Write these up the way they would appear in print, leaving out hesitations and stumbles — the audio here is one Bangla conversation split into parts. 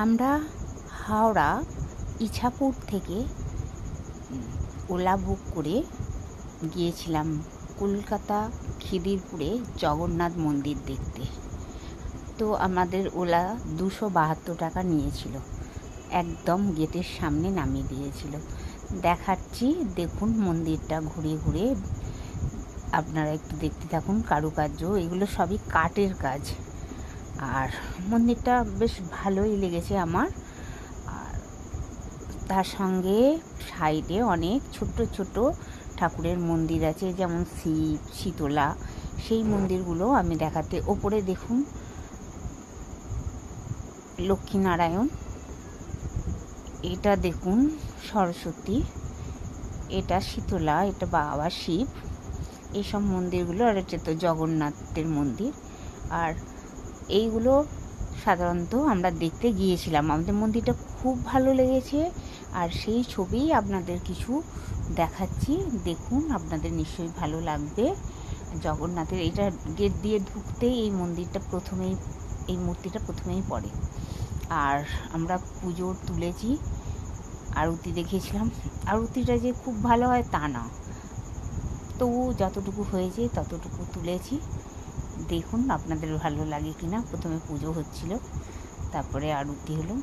আমরা হাওড়া ইছাপুর থেকে ওলা বুক করে গিয়েছিলাম কলকাতা খিদিরপুরে জগন্নাথ মন্দির দেখতে। তো আমাদের ওলা 272 টাকা নিয়েছিল, একদম গেটের সামনে নামিয়ে দিয়েছিল। দেখাচ্ছি, দেখুন মন্দিরটা ঘুরে ঘুরে, আপনারা একটু দেখতে থাকুন। কারুকার্য এগুলো সবই কাঠের কাজ, আর মন্দিরটা বেশ ভালোই লেগেছে আমার। আর তার সঙ্গে সাইডে অনেক ছোট ছোট ঠাকুরের মন্দির আছে, যেমন শিব, শীতলা, সেই মন্দিরগুলো আমি দেখাতে। ওপরে দেখুন লক্ষ্মীনারায়ণ, এটা দেখুন সরস্বতী, এটা শীতলা, এটা বাবা শিব, এইসব মন্দিরগুলো। আর এটা তো জগন্নাথের মন্দির। আর এইগুলো সাধারণত আমরা দেখতে গিয়েছিলাম, আমাদের মন্দিরটা খুব ভালো লেগেছে। আর সেই ছবি আপনাদের কিছু দেখাচ্ছি, দেখুন, আপনাদের নিশ্চয়ই ভালো লাগবে। জগন্নাথের এইটা গেট দিয়ে ঢুকতেই এই মন্দিরটা প্রথমেই, এই মূর্তিটা প্রথমেই পড়ে। আর আমরা পুজো তুলেছি, আরতি দেখেছিলাম। আরতিটা যে খুব ভালো হয় তা না, তবু যতটুকু হয়েছে ততটুকু তুলেছি। দেখুন আপনাদের ভালো লাগে কিনা। প্রথমে পুজো হচ্ছিল, তারপরে আরতি হলো।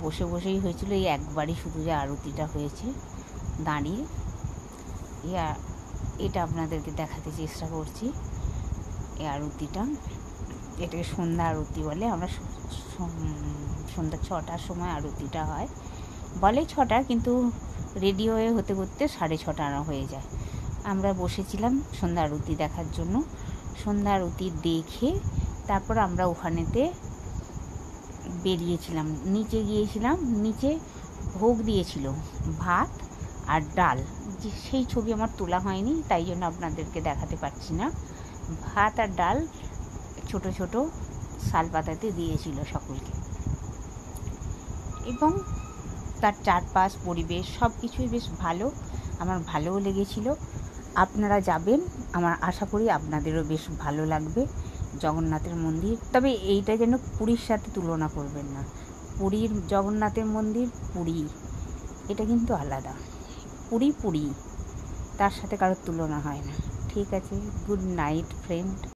বসে বসেই হয়েছিল, এই একবারই শুধু যে আরতিটা হয়েছে দাঁড়িয়ে। এটা আপনাদেরকে দেখাতে চেষ্টা করছি, এই আরতিটা। এটাকে সন্ধ্যা আরতি বলে। আমরা সন্ধ্যা 6টার সময় আরতিটা হয়, বলে 6টা, কিন্তু রেডি হয়ে হতে করতে 6:30 হয়ে যায়। আমরা বসেছিলাম সন্ধ্যা আরতি দেখার জন্য। সন্ধ্যা আরতি দেখে তারপর আমরা ওখানেতে বেরিয়েছিলাম, নিচে গিয়েছিলাম। নিচে ভোগ দিয়েছিল, ভাত আর ডাল। সেই ছবি আমার তোলা হয়নি, তাই জন্য আপনাদেরকে দেখাতে পারছি না। ভাত আর ডাল ছোট ছোট শালপাতাতে দিয়েছিল সকলকে, এবং তার চারপাশ, পরিবেশ সব কিছুই বেশ ভালো, আমার ভালোও লেগেছিল। আপনারা যাবেন, আমার আশা করি আপনাদেরও বেশ ভালো লাগবে জগন্নাথের মন্দির। তবে এইটা যেন পুরীর সাথে তুলনা করবেন না। পুরীর জগন্নাথের মন্দির পুরী, এটা কিন্তু আলাদা। পুরী পুরী, তার সাথে কারোর তুলনা হয় না। ঠিক আছে, গুড নাইট ফ্রেন্ড।